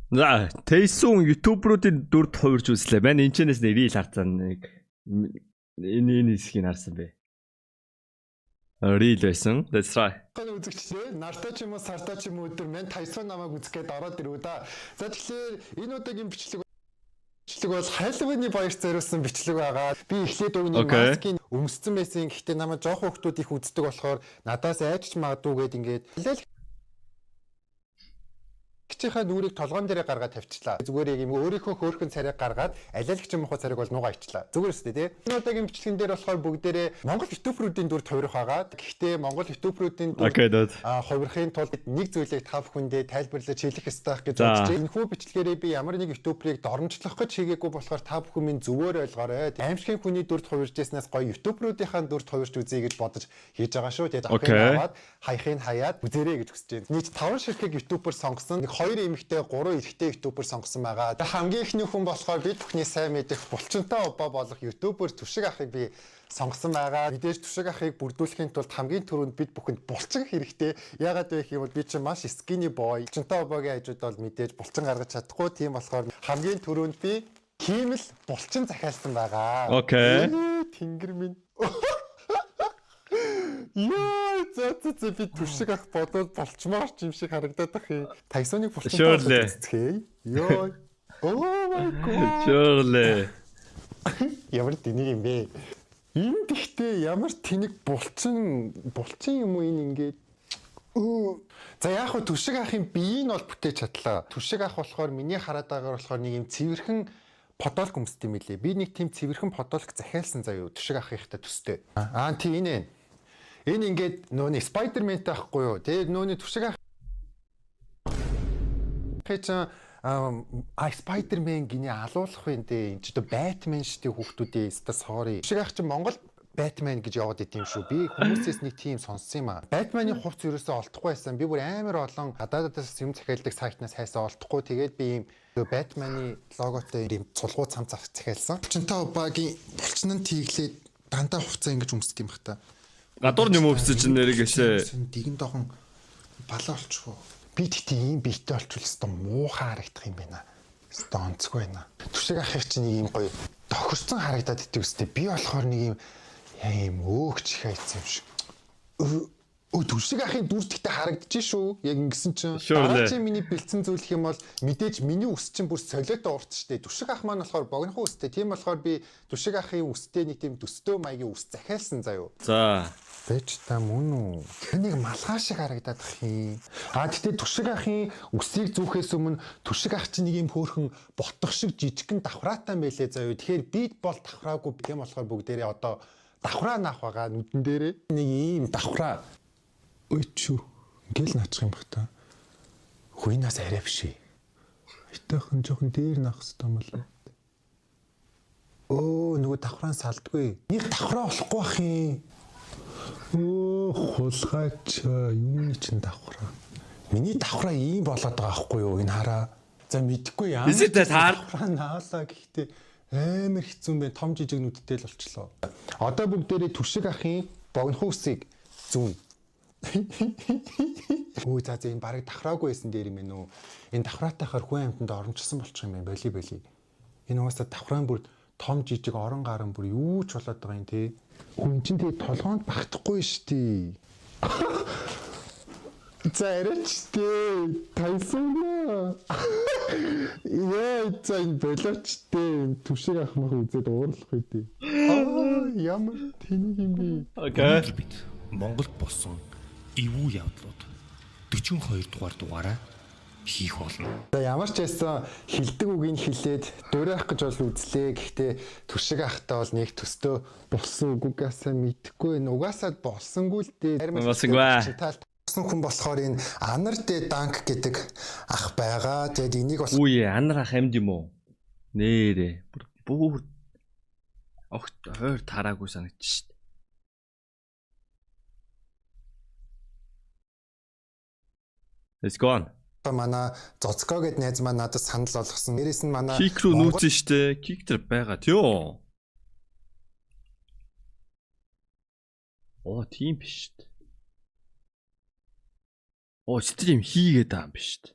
За, Тэйсүн YouTube-руудын дүрд хувирж үзлээ. Байна энэчнээс нэрийг харцсан нэг энэ хэсгийг харсан бэ. Real байсан. That's right. Гол үзэгчлээ. Нартай ч юм уу, сартай ч юм уу өдөр мэн Тайсон намайг үзэх гээд ороод ирв да. За тэгэхээр энэ удаагийн бичлэг бол Halloween-ы баяр зориулсан бичлэг байгаа. Би эхлээд өгний маскын өмссөн байсан. Гэхдээ намайг жоох хүүхдүүд их үздэг болохоор надаас айчч магадгүй гээд ингээд гिचийнхаа нүрийг толгоон дээрээ гаргаад тавьчлаа. Зүгээр яг юм өөрийнхөө хөөрхөн царайг гаргаад алиалагч юм хоо царайг бол нугаа ичлаа. Зүгээр өстэй тий. Энэ удаагийн бичлэгэн дээр болохоор бүгдээрээ Монгол ютуберуудын дүр тойрох байгаа. Гэхдээ Монгол ютуберуудын дүр хувирахын тулд нэг зүйлийг та бүхэндээ тайлбарлаж хэлэх ёстой гэж бодож байна. Энэхүү бичлэгээрээ би ямар нэг ютуберыг доромжлох гэж хийгээгүй болохоор та бүхэн минь зөвөр ойлгоорой. Аимшигын хүний дүрд хувиржсэнээс гоё ютуберуудынхаа дүрд хувирч үзье гэж бодож хийж байгаа шүү. Тэгээд ахын аваад хаяхыг хаяад үзээрэй гэж хүсэж байна. Нийт 5 ширхэг ютубер сонгосон. 2 эмэгтэй 3 эрэгтэй ютубер сонгосон байгаа. Хамгийн ихний хүн болохоор бид бүхний сайн мэдих булчинтай обо болох ютубер Түшиг ахыг би сонгосон байгаа. Мэдээж Түшиг ахыг бүрдүүлэхийн тулд хамгийн түрүүнд бид бүхэнд булчин хэрэгтэй. Яагаад вэ гэх юм бол би чинь маш skinny boy. Булчинтай обогийн хажууд бол мэдээж булчин гаргаж чадахгүй. Тийм болохоор хамгийн түрүүнд би тийм л булчин захиалсан байгаа. Окей. Тэнгэр минь. Яа, за би Түшиг ах бодоод болчмоор ч юм шиг харагдаад бах юм. Тайсоныг булчинтай үзчихээ. Йоо. Oh my god. Шөрлөө. Ямар тэнийг юм бэ? Энэ тэгтээ ямар тэнийг булчин юм уу энэ ингээд. За яг хөө Түшиг ахын биеийг бол бүтээж чадлаа. Түшиг ах болохоор миний хараад байгаагаар болохоор нэг юм цэвэрхэн подолк өмсд юм билээ. Би нэг тийм цэвэрхэн подолк захиалсан заяа Түшиг ахынхтай төстэй. Тийм энэ. Энэ ингээд нөөний Spider-Man-тай ахгүй юу? Тэгээд нөөний Түшиг ах Spider-Man гинэ алуулах вэ дээ. Энд ч одоо Batman штий хүүхдүүдээ өстө sorry. Түшиг ах чи Монгол Batman гэж яваад идэм шүү. Би хүмүүсээс нэг тийм сонссон юм аа. Batman-ы хувц ерөөсөө олдохгүй байсан. Би бүр амар олон гадаадаас юм захиалдаг сайтнаас хайсаа олдохгүй. Тэгээд би ийм Batman-ы логотой ийм цулгуу цам захиалсан. Булчинтай обагийн булчин нь тийглээд дандаа хувцаа ингэж өмсдөг юм бах та. Гадуур юм өвсөж нэргээшээ. Дигэн дохон балаа олчихоо. Би тэгтээ ийм биетэй олчвол өстө муухай харагдах юм байна. Өстө онцгүй байна. Түшиг ахыг чинь нэг ийм гоё тохирцсон харагдаад идэв өстө. Би болохоор нэг ийм өөгч хайцсан юм шиг. Түшиг ахын дүр тэгтээ харагдчих шүү. Яг ингэсэн чинь дараа чи миний бэлдсэн зүйлх юм бол мэдээж миний үс чинь бүр солиотой урт штэ. Түшиг ах маань болохоор богинохон үстэй. Тийм болохоор би Түшиг ахын үстэй нэг тийм төстөө маягийн үс захиалсан заяо. За. Бэж та мөн үү? Тэнийг малгай шиг харагдаад ах юм. Тэгтээ Түшиг ахын үсийг зүүхээс өмнө Түшиг ах чинь нэг юм хөөрхөн ботох шиг жижигхэн давхраатай байлээ заяо. Тэгэхээр бид бол давхраагүй тийм болохоор бүгдээрээ одоо давхраа наах байгаа нүдэн дээрээ нэг ийм давхраа. Ой чүү. Ингээл наачих юм бах та. Хуйнаас арай биш. Хитайхан жоохон дээр наах хэрэгтэй юм болоо. Нөгөө давхраа салдгүй. Нэг давхраа болохгүй ах юм. Хулгайч юуны чин давхраа. Миний давхраа ийм болоод байгаа аахгүй юу? Энэ хараа. За мэдхгүй яа. Давхраа наалаа гэхдээ амар хэцүү юм байна. Том жижиг нүдтэй л болчлоо. Одоо бүгдээрээ Түшиг ахын богинохон үсийг зүүн. За энэ барыг давхраагүй байсан дээр юм ээ нөө. Энэ давхраатайхаар хүн амьтанд оромжсон болчих юм байна. Боли. Энэ угаасаа давхраа бүр том жижиг орон гарan бүр юу ч болоод байгаа юм те. Хүн чинь тэгээ толгоонд багтахгүй штий. За арайч те. Тайсон. Яа энэ болооч те. Түшиг ах мах үзээд уурлах үедээ. Ямар тэнийг юм бэ? Окей. Монголд болсон эвгүй явдлууд 42 дугаар дугаараа хийх болно. За ямар ч байсан хилдэг үгийг хэлээд дуурайх гэж бол үзлээ. Гэхдээ Түшиг ахтай бол нэг төстөө болсон үгүйгээсээ мэдэхгүй. Угаасаа болсонгүй л дээ. Болсон хүн болохоор энэ Анар дэ Данк гэдэг ах байгаа. Тэгээд энийг бас Анар ах амьд юм уу? Нээрээ. Бүр огт хойр тараагүй санагдчих шүү дээ. Let's go on. Манай Зоцко гэд найз маань надад санал болгосон. Нэрээс нь манай Кик руу нүүцэн штэ. Кик дээр байгаа тийм. Тийм биш штэ. Стрим хийгээд байгаа юм биш штэ.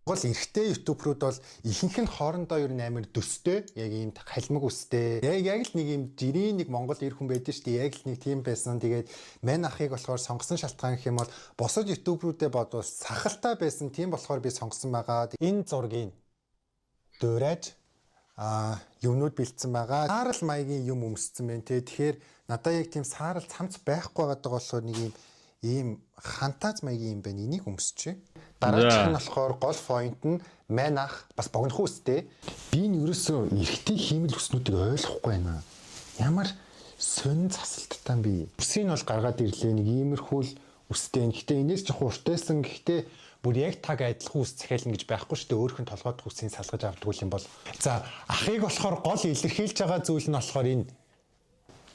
Гол эрэгтэй ютуберүүд бол ихэнх нь хоорондоо ер нь амар дөстэй, яг ийм халимаг үстэй. Яг л нэг ийм жирийн нэг Монгол эр хүн байдаг шүү дээ. Яг л нэг тийм байсан. Тэгээд мань ахыг болохоор сонгосон шалтгаан гэх юм бол босод ютуберүүдэд бодвол сахалтай байсан. Тийм болохоор би сонгосон байгаа. Энэ зургийг дуурайж юмнууд бэлдсэн байгаа. Саарал маягийн юм өмссөн байна те. Тэгэхээр надаа яг тийм саарал цамц байхгүй байгаа болохоор нэг ийм хантааз маягийн юм байна. Энийг өмсчээ. Дараачих нь болохоор гол point нь мань ах бас богино хүстэй. Би нь ерөөсөө эрэгтэй хиймэл хүснүүдийг ойлгохгүй байна. Ямар сонин засалттай би. Үсийг нь бол гаргаад ирлээ. Нэг иймэрхүү л үстэй. Гэхдээ энэс жоо уртайсан. Гэхдээ бүр яг таг адилхан үс захиална гэж байхгүй шүү дээ. Өөрхөн толгойд үсийг салгаж авдаг юм бол. За ахыг болохоор гол илэрхийлж байгаа зүйл нь болохоор энэ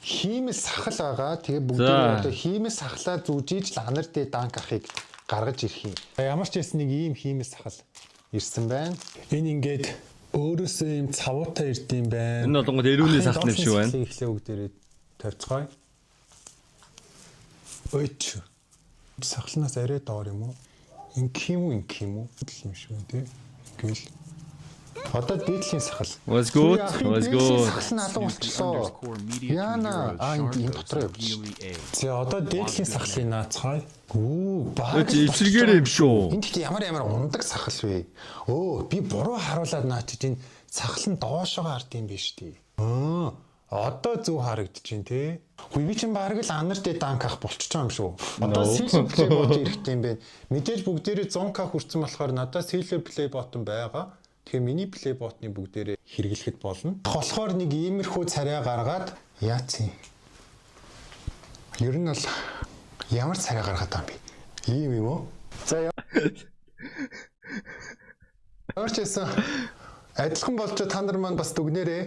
хиймэл сахал байгаа. Тэгээ бүгдээ одоо хиймэл сахлаа зүүжиж л анар дэ данк ахыг гаргаж ирэх юм. Ямар ч байсан нэг ийм хиймэл сахал ирсэн байна. Энэ ингээд өөрөөсөө ийм цавуутай ирд юм байна. Энэ болгоод эрүүний сахал юм шиг байна. Ихлээ бүгдээрээ тавьцгаая. Ойч. Сахалнаас арай доор юм уу? Инх юм уу? юм шиг байна тий. Ингээл одоо дээдлийн сахал. Was good. Сахал нь алга болчихлоо. Яна энэ дотроо явчих. За одоо дээдлийн сахлыг наацгаая. Баг ивчргээр юм шүү. Энд ихтэй ямар ундаг сахал вэ? Би буруу харуулад наачиж энэ сахал нь доошоо хард юм биш тий. Одоо зөв харагдаж байна тий. Хүй би чинь бараг л анар дэ данк ах болчихж байгаа юм шүү. Одоо silver play bot ирэхтэй юм байна. Мэдээж бүгдээрээ 100k хүрсэн болохоор надад silver play bot байгаа. Тэгэхээр миний play bot-ны бүгдээрээ хэрэглэхэд болно. Болохоор нэг иймэрхүү царай гаргаад яац юм. Ер нь бол ямар царай гаргаад байгаа юм бэ? Ийм юм уу? За Орчсон. Адилхан болж та нар маань бас дүгнээрээ.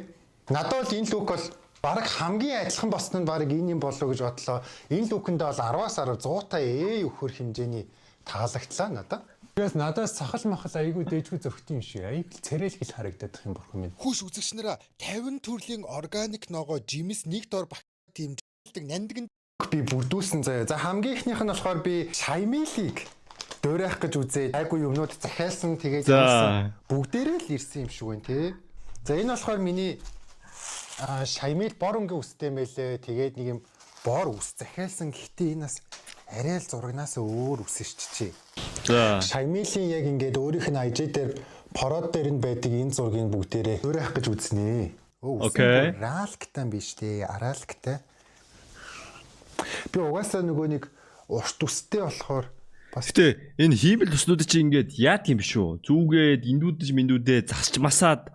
Надад бол энэ лук бол бараг хамгийн адилхан болсон нь бараг энэ юм болоо гэж бодлоо. Энэ лукэндээ бол 10-аас 10 100 та өгөхөр хэмжээний таалагдлаа надад. Тэгээс надаас сахал махал айгүй дээжгүй зөрхтөн юм шиг. Айгүй царайлгэл харагдаад их юм бурхан минь. Хүш үзэгчнэрээ 50 төрлийн органик ногоо жимс нэг дор багтааг тэмдэглэдэг нандин би бүрдүүлсэн заяа. За хамгийн ихнийх нь болохоор би шаймилыг дөөрэх гэж үзээд айгүй юмнууд захиалсан тэгээд явсан. Бүгдээрээ л ирсэн юм шиг байна те. За энэ болохоор миний шаймил бор өнгийн үстэй мэлээ. Тэгээд нэг юм бор үс захиалсан. Гэхдээ энэ бас арай л зурагнаас өөр үсэрчжээ. За шаймилийн яг ингээд өөрийнх нь IG дээр пород дээр нь байдаг энэ зургийг бүгдээрээ дөөрэх гэж үзнэ. Окей. Ралктай биш те. Аралктай. Би угаасаа нөгөө нэг урт үстэй болохоор бас гэтээ энэ хиймэл төснүүд чинь ингээд яат юм шүү. Зүгээд индүүдж миндүүдээ засч масаад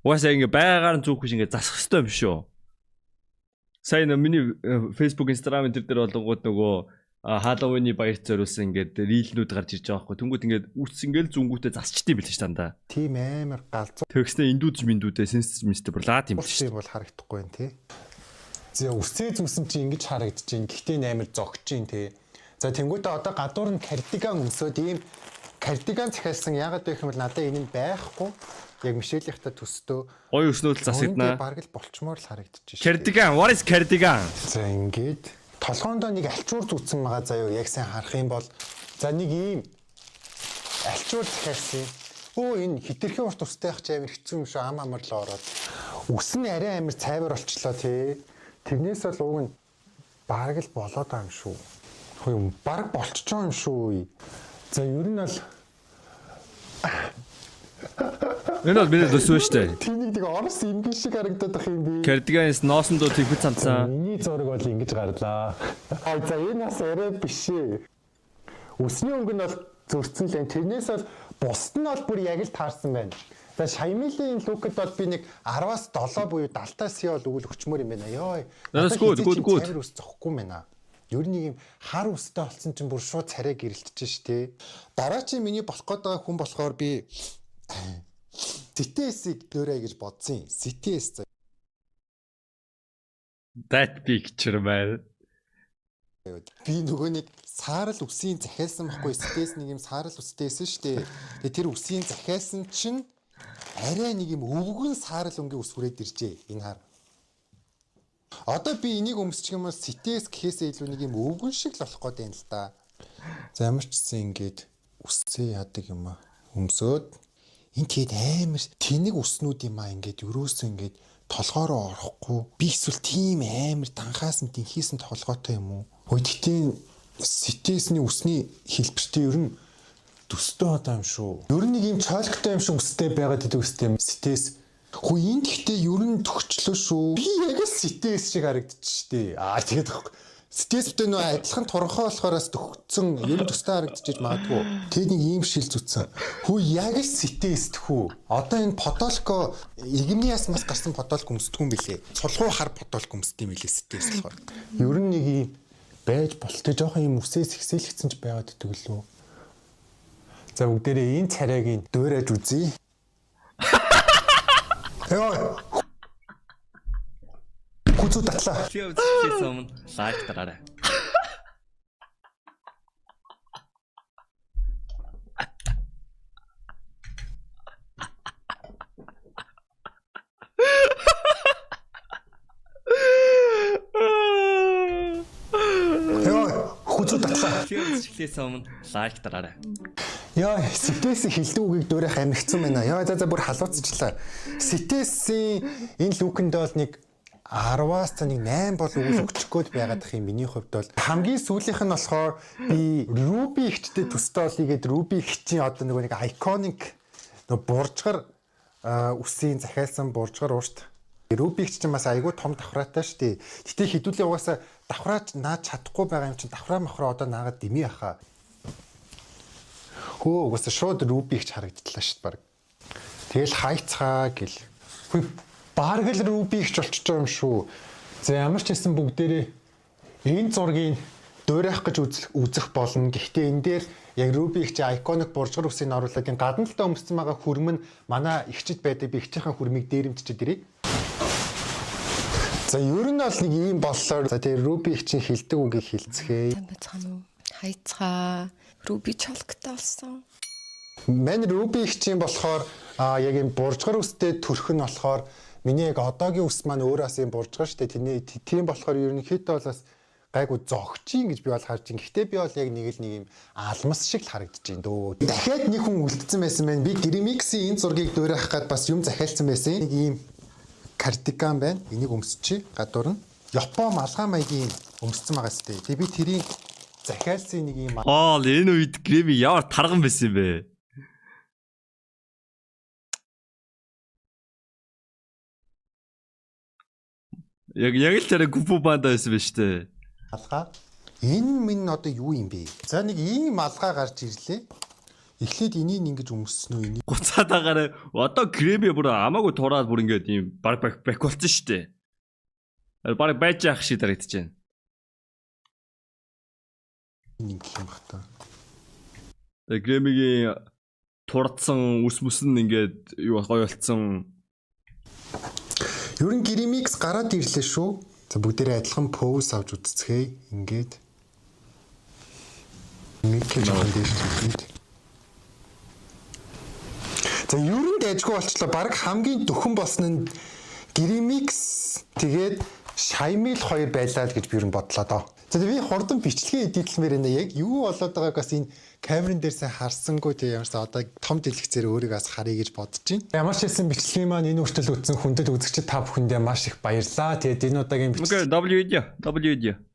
угаасаа ингээд байгаар нь зүгх биш ингээд засах хэрэгтэй юм шүү. Сайн миний Facebook, Instagram энэ дээр болгоод нөгөө Halloween-ы баярт зориулсан ингээд рилнүүд гарч ирж байгаа байхгүй. Тэнгүүд ингээд үрц ингээд зүнгүүтээ засчдээ билээ ш тандаа. Тийм амар галзуу. Тэгснэ индүүдж миндүүдээ сенситив мистер бурлаад юм биш. Тийм бол харагдахгүй байна тий. За үсээ зүсэн чи ингэж харагдаж байна. Гэхдээ амар зогч юм тий. За тэнгуүтээ одоо гадуур нь кардиган өмсөөд ийм кардиган захиалсан яагаад вэ гэвэл надад энэ нь байхгүй. Яг Мишелийнхтай төстөө Гой өснөд засагдана. Бараг л болчмоор л харагдаж байна. Cardigan, what is cardigan? За ингээд толгоондоо нэг альчуур зүтсэн байгаа заяа яг сайн харах юм бол за нэг ийм альчуур захиалсан. Энэ хитрхийн урт устай ах ч амар хэцүү юм шүү. Ам амар л ороод. Үс нь арай амар цайвар болчлоо тий. Тэрнээс бол уг нь бараг л болоод байгаа юм шүү. Хөөе бараг болчихж байгаа юм шүү. За ер нь бол Энэ бол миний төсөө шүү дээ. Тэнийг нэг орос имгэн шиг харагдаад байх юм би. Cardigan-с ноосондоо тэгвэ цамцаа. Миний зураг бол ингэж гарлаа. За энэ бас арай биш ээ. Үсний өнгө нь бол зөрчсөн л энэ. Тэрнээс бол бусд нь бол бүр яг л таарсан байна. За шаймилийн лукэд бол би нэг 10-аас 7 буюу 70-аас яа бол өгөл өчмөр юм байна. Йоо. Good. Цайвар ус зохгүй байна. Ер нь нэг юм хар үстэй болсон чинь бүр шууд царай гэрэлтэж штэ. Дараа чи миний болох гээд байгаа хүн болохоор би CTS-ийг дөөрэй гэж бодсон юм. CTS. That picture man. Би нөгөө нэг саарал үсийн захиалсан байхгүй CTS нэг юм саарал үстэйсэн штэ. Тэгээ тэр үсийн захиалсан чинь арай нэг юм өвгөн саарал өнгийн ус хүрээд иржээ. Энэ хар. Одоо би энийг өмсчих юм бол CTS гэхээсээ илүү нэг юм өвгөн шиг л болох гээд байна л да. За ямар ч гэсэн ингээд үсээ яадаг юм аа. өмсөөд энэ тэгээд амар тэнэг уснууд юм аа ингээд өрөөсөө ингээд толгоороо орохгүй би эсвэл тийм амар данхаас нь тэнхээс нь толгойтой юм уу? Өдөртийн ситесний усны хэлбэртэй ер нь төстэй одоо юм шүү. Ер нь нэг юм цойлогтой юм шиг үстэй байгаад идэг үстэй ситес. Хөө энэ гэхдээ ер нь төгчлөө шүү. Би яг л ситес шиг харагдчих штеп. Тэгээд ситестэй нөө адилхан туранхай болохоороос төгцсөн ер нь төстэй харагдчих магадгүй. Тэгээд нэг ийм шил зүтсэн. Хөө яг л ситес тхүү. Одоо энэ подолко игэмний ясмаас гарсан подолко өмсдөг юм билээ. Цулгуу хар подолко өмсдөг юм билээ ситес болохоор. Ер нь нэг юм байж болтой жоохон юм үсээс ихсэлгцэн ч байгаад идэг лөө. За бүгдээрээ энэ царайг дөөрэж үзье. Яа. Хүзүү татлаа. Тэгээ үзчихээс өмнө лайк дараарай. Яа, хүзүү татлаа. Тэгээ үзчихээс өмнө лайк дараарай. Яа, ситес хилдэг үгийг дөөрэх амигцсан байна. Яа, за бүр халууцчлаа. Ситесийн энэ лүкэнд бол нэг 10-аас та нэг 8 бол үйл өгчих гээд байгаад их юм миний хувьд бол хамгийн сүүлийнх нь болохоор би Ruby ихтэй төстэй олъёгээд Ruby ихчийн одоо нэг iconic буржгар үсийн захиалсан буржгар уушт. Ruby их чинь бас айгүй том давхраатай шүү дээ. Гэтэ хідүүлээ угаасаа давхраач наад чадахгүй байгаа юм чинь давхраа махраа одоо наагаад дими яхаа. Хөө угаасаа шууд Ruby их харагдлаа шүү дээ баг. Тэгэл хайцгаа гэл. Хүй бараг л Ruby их болчихж байгаа юм шүү. За ямар ч хэсэн бүгдээрээ энэ зургийг дуурайх гэж үзэх болно. Гэхдээ энэ дээр яг Ruby их чи iconic буржгар үсийг оруулаад энэ гадна талаа өмссөн байгаа хүрм нь манай ихчид байдаг би ихчийн хүрмийг дээрэмдчихэд ирээ. За ер нь бол нэг юм боллоор за тэгээ Ruby их чинь хилдэг үгийг хилцгээе. Бацхан уу? Хайцгаа. Ruby чолгтой болсон. Мань Ruby их чинь болохоор яг юм буржгар үстэй төрх нь болохоор миний яг одоогийн үс маань өөрөөс юм буржгар штэ тийм болохоор ерөнхийдөө бол бас гайгүй зогчин гэж би бол харж байна. Гэхдээ би бол яг нэг юм алмас шиг л харагдаж байна дөө. Дахиад нэг хүн үлдсэн байсан байна. Би Grimix-ийн энэ зургийг дуурайх гад бас юм захиалсан байсан. Нэг ийм кардиган байна. Энийг өмсчи гадуур нь Япон малгай маягийн өмссөн байгаа сте. Тэгээ би тэрийг захиалсан нэг ийм Энэ үед Грэми ямар тарган байсан юм бэ? Яг л тэр гүпү банда байсан байж тээ. малгай. Энэ минь одоо юу юм бэ? За нэг ийм малгай гарч ирлээ. Эхлээд энийг ингэж өмссөн үү энийг? Гуцаад байгаарэ одоо Грэми бүр амаагүй тураад бүр ингээд юм баг болсон шүү дээ. Баг байж яах шиг дарагдаж байна. Нэг юм бах та. Грэмигийн турдсан үс мүс нь ингээд юу гоё болцсон. Ер нь Grimix гараад ирлээ шүү. За бүгдээрээ адилхан pose авч үзцгээе. Ингээд. Нэг л жоохон дээш хийх. За ер нь дайжгүй болчлоо. Бараг хамгийн дөхөн болсон нь Grimix тэгээд Shymiel хоёр байлаа л гэж би ер нь бодлоо доо. За би хурдан бичлэгээ эдитлмээр байна. Яг юу болоод байгааг бас энэ камерын дээр сайн харсангүй тийм ямарсаа одоо том дэлгэцээр өөрийгөө бас харъя гэж бодож байна. Ямар ч хэлсэн бичлэгийн маань энэ хүртэл үтсэн хүндэт үзэгчид та бүхэндээ маш их баярлалаа. Тэгээд энэ удаагийн бичлэг W